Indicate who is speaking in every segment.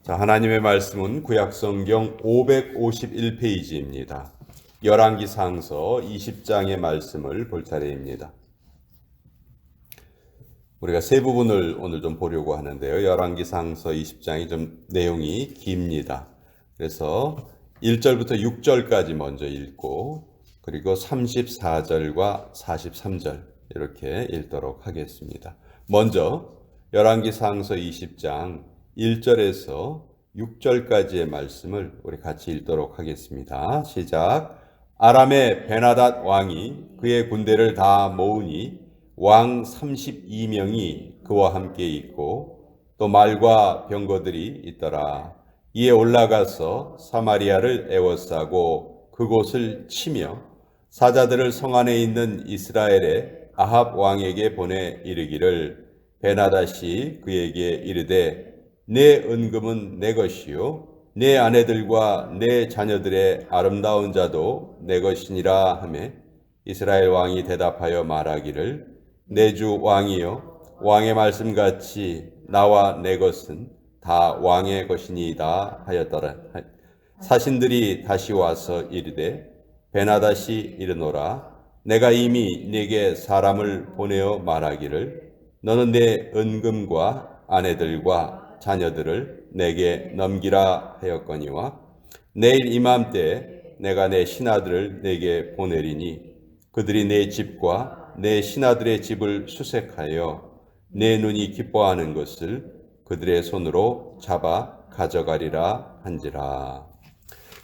Speaker 1: 자, 하나님의 말씀은 구약성경 551페이지입니다. 열왕기상서 20장의 말씀을 볼 차례입니다. 우리가 세 부분을 오늘 좀 보려고 하는데요. 열왕기상서 20장이 좀 내용이 깁니다. 그래서 1절부터 6절까지 먼저 읽고 그리고 34절과 43절 이렇게 읽도록 하겠습니다. 먼저 열왕기상서 20장 1절에서 6절까지의 말씀을 우리 같이 읽도록 하겠습니다. 시작. 아람의 베나닷 왕이 그의 군대를 다 모으니 왕 32명이 그와 함께 있고 또 말과 병거들이 있더라. 이에 올라가서 사마리아를 에워싸고 그곳을 치며 사자들을 성 안에 있는 이스라엘의 아합 왕에게 보내 이르기를 베나닷이 그에게 이르되 내 은금은 내 것이요 내 아내들과 내 자녀들의 아름다운 자도 내 것이니라 하매 이스라엘 왕이 대답하여 말하기를 내 주 왕이여 왕의 말씀같이 나와 내 것은 다 왕의 것이니이다 하였더라. 사신들이 다시 와서 이르되 베나닷이 이르노라 내가 이미 네게 사람을 보내어 말하기를 너는 내 은금과 아내들과 자녀들을 내게 넘기라 하였거니와 내일 이맘때 내가 내 신하들을 내게 보내리니 그들이 내 집과 내 신하들의 집을 수색하여 내 눈이 기뻐하는 것을 그들의 손으로 잡아 가져가리라 한지라.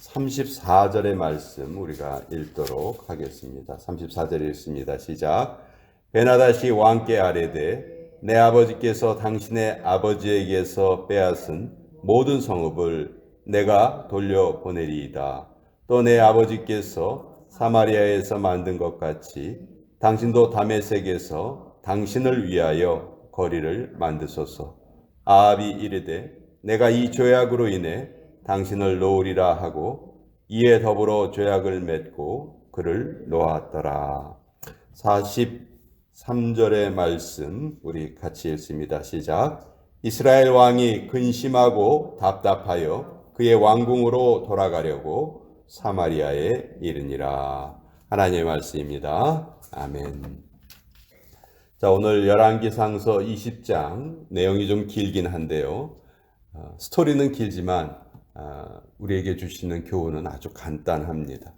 Speaker 1: 34절의 말씀 우리가 읽도록 하겠습니다. 34절 읽습니다. 시작. 베나닷이 왕께 아뢰되 내 아버지께서 당신의 아버지에게서 빼앗은 모든 성읍을 내가 돌려보내리이다. 또 내 아버지께서 사마리아에서 만든 것 같이 당신도 다메섹에서 당신을 위하여 거리를 만드소서. 아합이 이르되 내가 이 죄악으로 인해 당신을 놓으리라 하고 이에 더불어 죄악을 맺고 그를 놓았더라. 43절의 말씀 우리 같이 읽습니다. 시작. 이스라엘 왕이 근심하고 답답하여 그의 왕궁으로 돌아가려고 사마리아에 이르니라. 하나님의 말씀입니다. 아멘. 자, 오늘 열왕기상서 20장 내용이 좀 길긴 한데요. 스토리는 길지만 우리에게 주시는 교훈은 아주 간단합니다.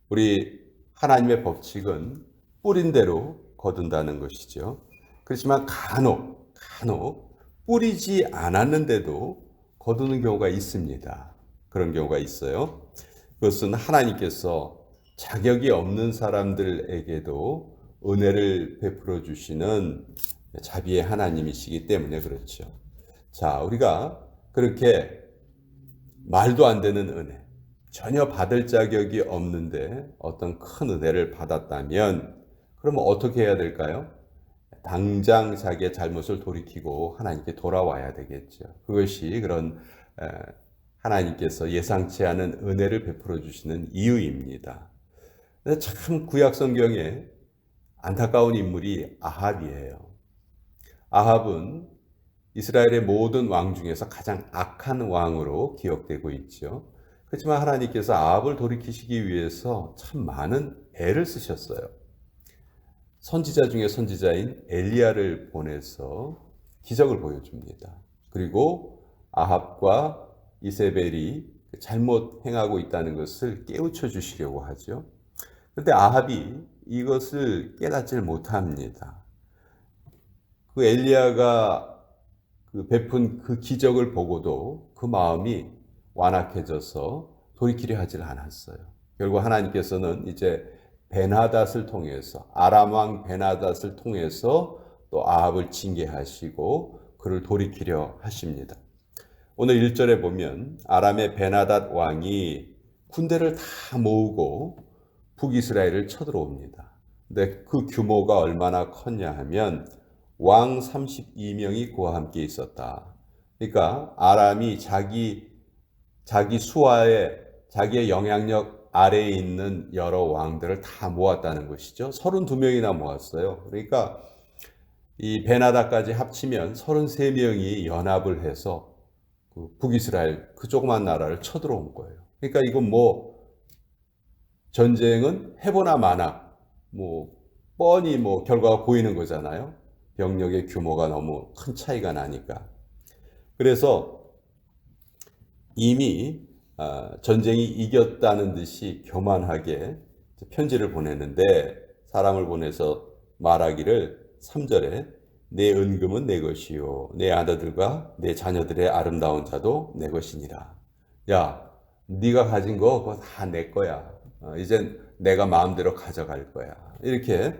Speaker 1: 우리 하나님의 법칙은 뿌린 대로 거둔다는 것이죠. 그렇지만 간혹 뿌리지 않았는데도 거두는 경우가 있습니다. 그런 경우가 있어요. 그것은 하나님께서 자격이 없는 사람들에게도 은혜를 베풀어 주시는 자비의 하나님이시기 때문에 그렇죠. 자, 우리가 그렇게 말도 안 되는 은혜, 전혀 받을 자격이 없는데 어떤 큰 은혜를 받았다면 그러면 어떻게 해야 될까요? 당장 자기의 잘못을 돌이키고 하나님께 돌아와야 되겠죠. 그것이 그런 하나님께서 예상치 않은 은혜를 베풀어 주시는 이유입니다. 참 구약 성경에 안타까운 인물이 아합이에요. 아합은 이스라엘의 모든 왕 중에서 가장 악한 왕으로 기억되고 있죠. 그렇지만 하나님께서 아합을 돌이키시기 위해서 참 많은 애를 쓰셨어요. 선지자 중에 선지자인 엘리야를 보내서 기적을 보여줍니다. 그리고 아합과 이세벨이 잘못 행하고 있다는 것을 깨우쳐 주시려고 하죠. 그런데 아합이 이것을 깨닫질 못합니다. 그 엘리야가 베푼 그 기적을 보고도 그 마음이 완악해져서 돌이키려 하질 않았어요. 결국 하나님께서는 이제 베나닷을 통해서 아람 왕 베나닷을 통해서 또 아합을 징계하시고 그를 돌이키려 하십니다. 오늘 1절에 보면 아람의 베나닷 왕이 군대를 다 모으고 북이스라엘을 쳐들어옵니다. 근데 그 규모가 얼마나 컸냐 하면 왕 32명이 그와 함께 있었다. 그러니까 아람이 자기 수하에 자기의 영향력 아래에 있는 여러 왕들을 다 모았다는 것이죠. 32명이나 모았어요. 그러니까 이 베나다까지 합치면 33명이 연합을 해서 그 북이스라엘 그 조그만 나라를 쳐들어온 거예요. 그러니까 이건 뭐 전쟁은 해보나 마나 뭐 뻔히 뭐 결과가 보이는 거잖아요. 병력의 규모가 너무 큰 차이가 나니까. 그래서 이미 전쟁이 이겼다는 듯이 교만하게 편지를 보냈는데 사람을 보내서 말하기를 3절에 내 은금은 내 것이요 내 아들들과 내 자녀들의 아름다운 자도 내 것이니라. 야, 네가 가진 거 그거 다 내 거야. 이젠 내가 마음대로 가져갈 거야. 이렇게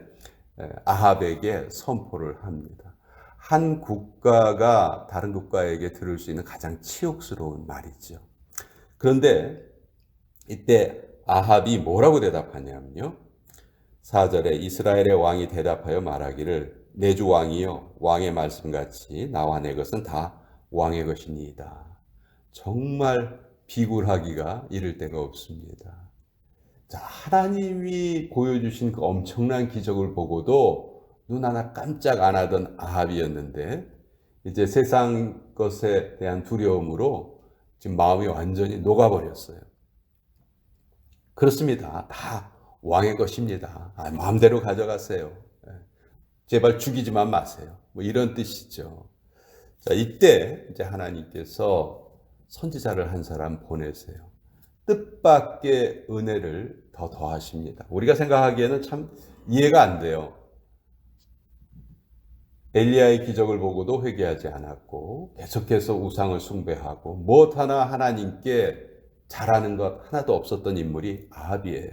Speaker 1: 아합에게 선포를 합니다. 한 국가가 다른 국가에게 들을 수 있는 가장 치욕스러운 말이죠. 그런데 이때 아합이 뭐라고 대답하냐면요. 4절에 이스라엘의 왕이 대답하여 말하기를 내 주 왕이여 왕의 말씀같이 나와 내 것은 다 왕의 것이니이다. 정말 비굴하기가 이를 데가 없습니다. 자, 하나님이 보여주신 그 엄청난 기적을 보고도 눈 하나 깜짝 안 하던 아합이었는데 이제 세상 것에 대한 두려움으로 지금 마음이 완전히 녹아버렸어요. 그렇습니다. 다 왕의 것입니다. 마음대로 가져가세요. 제발 죽이지만 마세요. 뭐 이런 뜻이죠. 자, 이때 이제 하나님께서 선지자를 한 사람 보내세요. 뜻밖의 은혜를 더 더하십니다. 우리가 생각하기에는 참 이해가 안 돼요. 엘리야의 기적을 보고도 회개하지 않았고 계속해서 우상을 숭배하고 무엇 하나 하나님께 잘하는 것 하나도 없었던 인물이 아합이에요.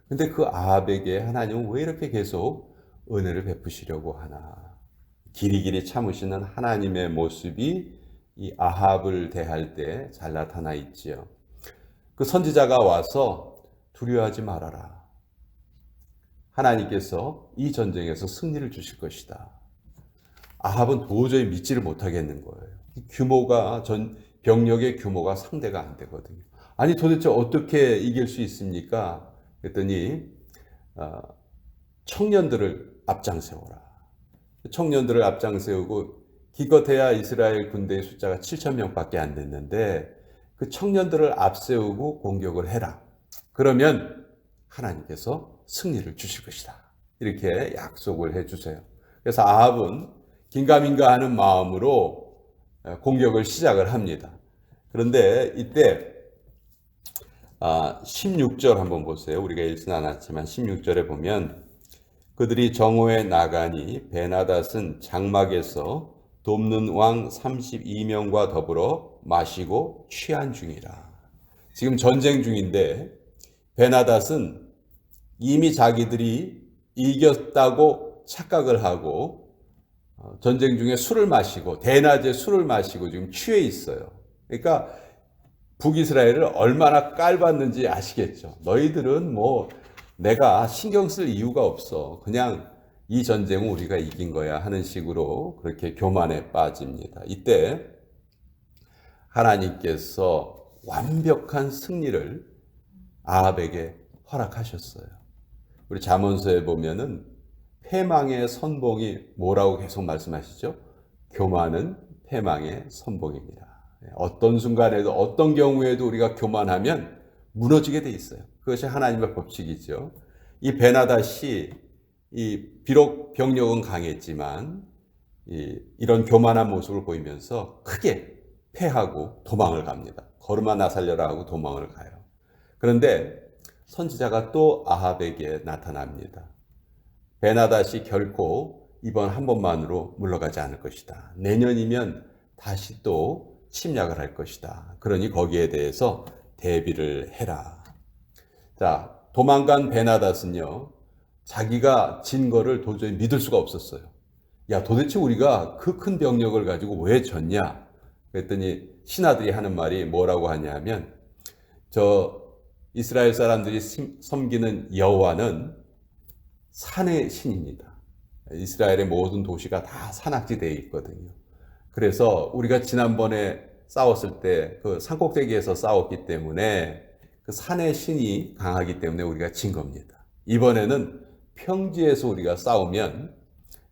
Speaker 1: 근데 그 아합에게 하나님은 왜 이렇게 계속 은혜를 베푸시려고 하나? 길이길이 참으시는 하나님의 모습이 이 아합을 대할 때 잘 나타나 있지요. 그 선지자가 와서 두려워하지 말아라. 하나님께서 이 전쟁에서 승리를 주실 것이다. 아합은 도저히 믿지를 못하겠는 거예요. 규모가 병력의 규모가 상대가 안 되거든요. 아니 도대체 어떻게 이길 수 있습니까? 그랬더니 청년들을 앞장세워라. 청년들을 앞장세우고 기껏해야 이스라엘 군대의 숫자가 7,000명밖에 안 됐는데 그 청년들을 앞세우고 공격을 해라. 그러면 하나님께서 승리를 주실 것이다. 이렇게 약속을 해주세요. 그래서 아합은 긴가민가 하는 마음으로 공격을 시작을 합니다. 그런데 이때 16절 한번 보세요. 우리가 읽진 않았지만 16절에 보면 그들이 정오에 나가니 베나닷은 장막에서 돕는 왕 32명과 더불어 마시고 취한 중이라. 지금 전쟁 중인데 베나닷은 이미 자기들이 이겼다고 착각을 하고 전쟁 중에 술을 마시고 대낮에 술을 마시고 지금 취해 있어요. 그러니까 북이스라엘을 얼마나 깔봤는지 아시겠죠. 너희들은 뭐 내가 신경 쓸 이유가 없어. 그냥 이 전쟁은 우리가 이긴 거야 하는 식으로 그렇게 교만에 빠집니다. 이때 하나님께서 완벽한 승리를 아합에게 허락하셨어요. 우리 잠언서에 보면은 패망의 선봉이 뭐라고 계속 말씀하시죠? 교만은 패망의 선봉입니다. 어떤 순간에도 어떤 경우에도 우리가 교만하면 무너지게 돼 있어요. 그것이 하나님의 법칙이죠. 이 베나닷이 비록 병력은 강했지만 이런 교만한 모습을 보이면서 크게 패하고 도망을 갑니다. 걸음아 나 살려라 하고 도망을 가요. 그런데 선지자가 또 아합에게 나타납니다. 베나닷이 결코 이번 한 번만으로 물러가지 않을 것이다. 내년이면 다시 또 침략을 할 것이다. 그러니 거기에 대해서 대비를 해라. 자, 도망간 베나닷은요, 자기가 진 거를 도저히 믿을 수가 없었어요. 야, 도대체 우리가 그 큰 병력을 가지고 왜 졌냐? 그랬더니 신하들이 하는 말이 뭐라고 하냐면, 이스라엘 사람들이 섬기는 여호와는 산의 신입니다. 이스라엘의 모든 도시가 다 산악지대에 있거든요. 그래서 우리가 지난번에 싸웠을 때 그 산꼭대기에서 싸웠기 때문에 그 산의 신이 강하기 때문에 우리가 진 겁니다. 이번에는 평지에서 우리가 싸우면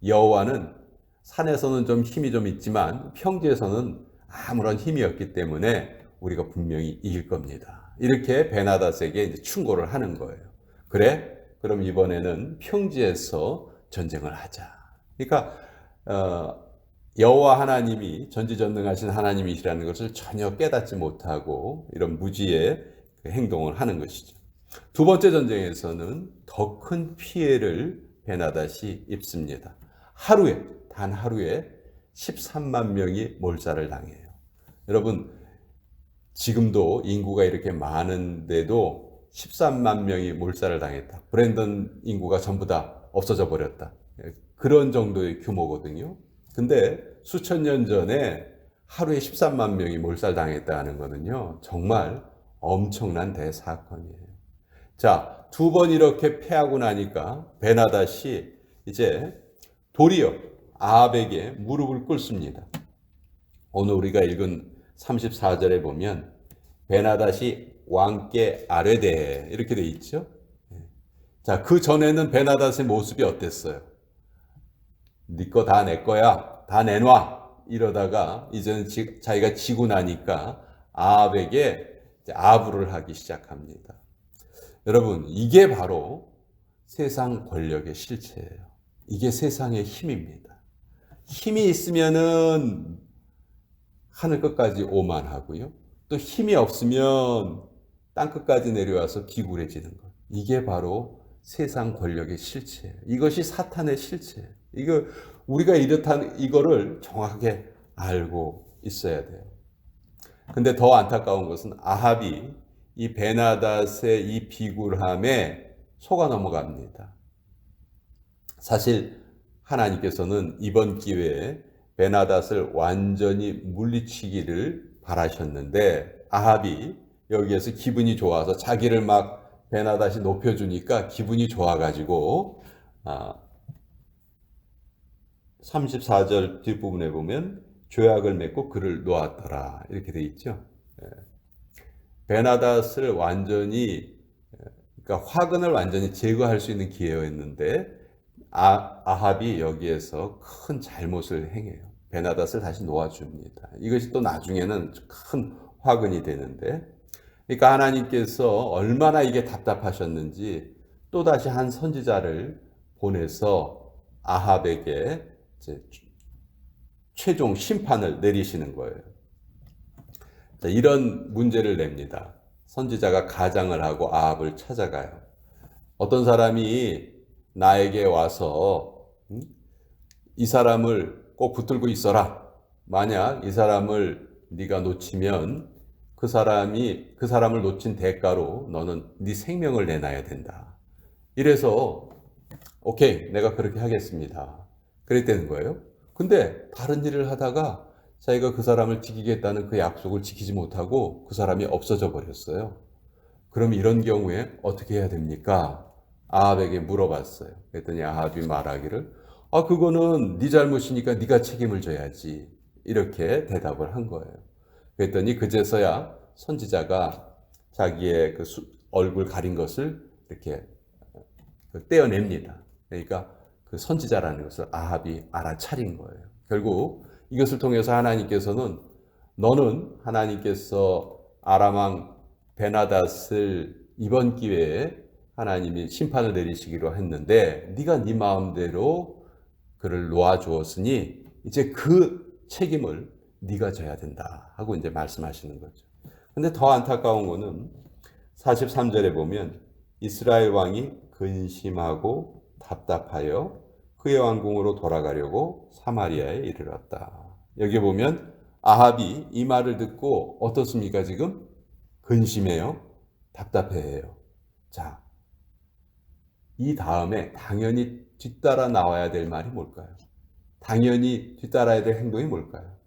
Speaker 1: 여호와는 산에서는 좀 힘이 좀 있지만 평지에서는 아무런 힘이 없기 때문에 우리가 분명히 이길 겁니다. 이렇게 베나닷에게 이제 충고를 하는 거예요. 그래? 그럼 이번에는 평지에서 전쟁을 하자. 그러니까 여호와 하나님이 전지전능하신 하나님이시라는 것을 전혀 깨닫지 못하고 이런 무지의 행동을 하는 것이죠. 두 번째 전쟁에서는 더 큰 피해를 베나닷이 입습니다. 단 하루에 13만 명이 몰살을 당해요. 여러분, 지금도 인구가 이렇게 많은데도 13만 명이 몰살을 당했다. 브랜던 인구가 전부 다 없어져 버렸다. 그런 정도의 규모거든요. 근데 수천 년 전에 하루에 13만 명이 몰살당했다는 거는요, 정말 엄청난 대사건이에요. 자, 두 번 이렇게 패하고 나니까 베나닷이 이제 도리어 아합에게 무릎을 꿇습니다. 오늘 우리가 읽은 34절에 보면 베나닷이 왕께 아뢰되 이렇게 돼 있죠. 자, 그 전에는 베나닷의 모습이 어땠어요? 네 거 다 내 거야. 다 내놔. 이러다가 이제는 자기가 지고 나니까 아합에게 아부를 하기 시작합니다. 여러분, 이게 바로 세상 권력의 실체예요. 이게 세상의 힘입니다. 힘이 있으면은 하늘 끝까지 오만하고요. 또 힘이 없으면 땅 끝까지 내려와서 비굴해지는 것. 이게 바로 세상 권력의 실체예요. 이것이 사탄의 실체예요. 우리가 이렇다는 이거를 정확하게 알고 있어야 돼요. 근데 더 안타까운 것은 아합이 이 베나닷의 이 비굴함에 속아 넘어갑니다. 사실 하나님께서는 이번 기회에 베나닷을 완전히 물리치기를 바라셨는데 아합이 여기에서 기분이 좋아서 자기를 막 베나닷이 높여주니까 기분이 좋아가지고 34절 뒷부분에 보면 조약을 맺고 그를 놓았더라 이렇게 돼 있죠. 베나닷을 완전히 그러니까 화근을 완전히 제거할 수 있는 기회였는데 아합이 여기에서 큰 잘못을 행해요. 베나닷을 다시 놓아줍니다. 이것이 또 나중에는 큰 화근이 되는데, 그러니까 하나님께서 얼마나 이게 답답하셨는지 또다시 한 선지자를 보내서 아합에게 이제 최종 심판을 내리시는 거예요. 자, 이런 문제를 냅니다. 선지자가 가장을 하고 아합을 찾아가요. 어떤 사람이 나에게 와서 이 사람을 꼭 붙들고 있어라. 만약 이 사람을 네가 놓치면 그 사람을 놓친 대가로 너는 네 생명을 내놔야 된다. 이래서 오케이, 내가 그렇게 하겠습니다. 그랬다는 거예요. 근데 다른 일을 하다가 자기가 그 사람을 지키겠다는 그 약속을 지키지 못하고 그 사람이 없어져 버렸어요. 그럼 이런 경우에 어떻게 해야 됩니까? 아합에게 물어봤어요. 그랬더니 아합이 말하기를 그거는 네 잘못이니까 네가 책임을 져야지. 이렇게 대답을 한 거예요. 그랬더니 그제서야 선지자가 자기의 그 얼굴 가린 것을 이렇게 떼어냅니다. 그러니까 그 선지자라는 것을 아합이 알아차린 거예요. 결국 이것을 통해서 하나님께서는 너는 하나님께서 아람 왕 베나닷을 이번 기회에 하나님이 심판을 내리시기로 했는데 네가 네 마음대로 그를 놓아주었으니 이제 그 책임을 네가 져야 된다 하고 이제 말씀하시는 거죠. 근데 더 안타까운 거는 43절에 보면 이스라엘 왕이 근심하고 답답하여 그의 왕궁으로 돌아가려고 사마리아에 이르렀다. 여기 보면 아합이 이 말을 듣고 어떻습니까? 지금 근심해요. 답답해해요. 자, 이 다음에 당연히 뒤따라 나와야 될 말이 뭘까요? 당연히 뒤따라야 될 행동이 뭘까요?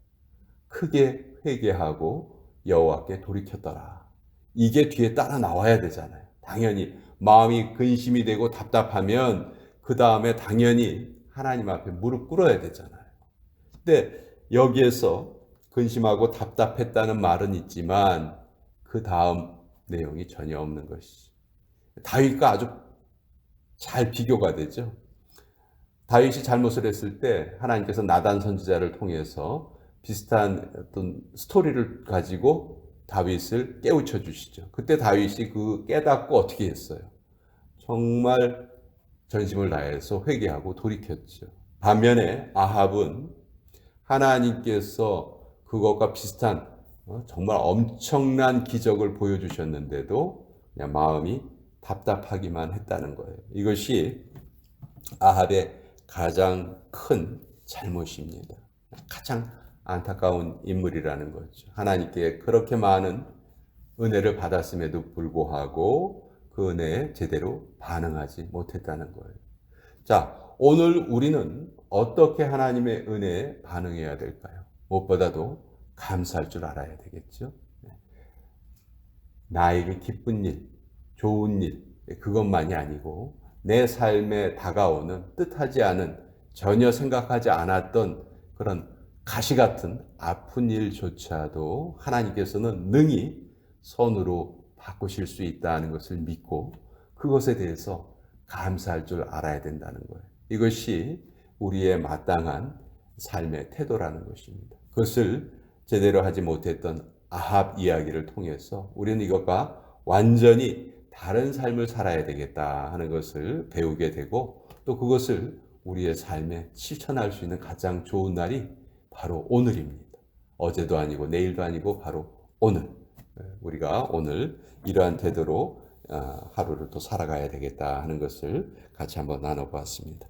Speaker 1: 크게 회개하고 여호와께 돌이켰더라. 이게 뒤에 따라 나와야 되잖아요. 당연히 마음이 근심이 되고 답답하면 그 다음에 당연히 하나님 앞에 무릎 꿇어야 되잖아요. 근데 여기에서 근심하고 답답했다는 말은 있지만 그 다음 내용이 전혀 없는 것이죠. 다윗과 아주 잘 비교가 되죠. 다윗이 잘못을 했을 때 하나님께서 나단 선지자를 통해서 비슷한 어떤 스토리를 가지고 다윗을 깨우쳐 주시죠. 그때 다윗이 그 깨닫고 어떻게 했어요? 정말 전심을 다해서 회개하고 돌이켰죠. 반면에 아합은 하나님께서 그것과 비슷한 정말 엄청난 기적을 보여주셨는데도 그냥 마음이 답답하기만 했다는 거예요. 이것이 아합의 가장 큰 잘못입니다. 가장 안타까운 인물이라는 거죠. 하나님께 그렇게 많은 은혜를 받았음에도 불구하고 그 은혜에 제대로 반응하지 못했다는 거예요. 자, 오늘 우리는 어떻게 하나님의 은혜에 반응해야 될까요? 무엇보다도 감사할 줄 알아야 되겠죠. 나에게 기쁜 일, 좋은 일, 그것만이 아니고 내 삶에 다가오는 뜻하지 않은, 전혀 생각하지 않았던 그런 가시 같은 아픈 일조차도 하나님께서는 능히 선으로 바꾸실 수 있다는 것을 믿고 그것에 대해서 감사할 줄 알아야 된다는 거예요. 이것이 우리의 마땅한 삶의 태도라는 것입니다. 그것을 제대로 하지 못했던 아합 이야기를 통해서 우리는 이것과 완전히 다른 삶을 살아야 되겠다 하는 것을 배우게 되고, 또 그것을 우리의 삶에 실천할 수 있는 가장 좋은 날이 바로 오늘입니다. 어제도 아니고 내일도 아니고 바로 오늘. 우리가 오늘 이러한 태도로 하루를 또 살아가야 되겠다 하는 것을 같이 한번 나눠보았습니다.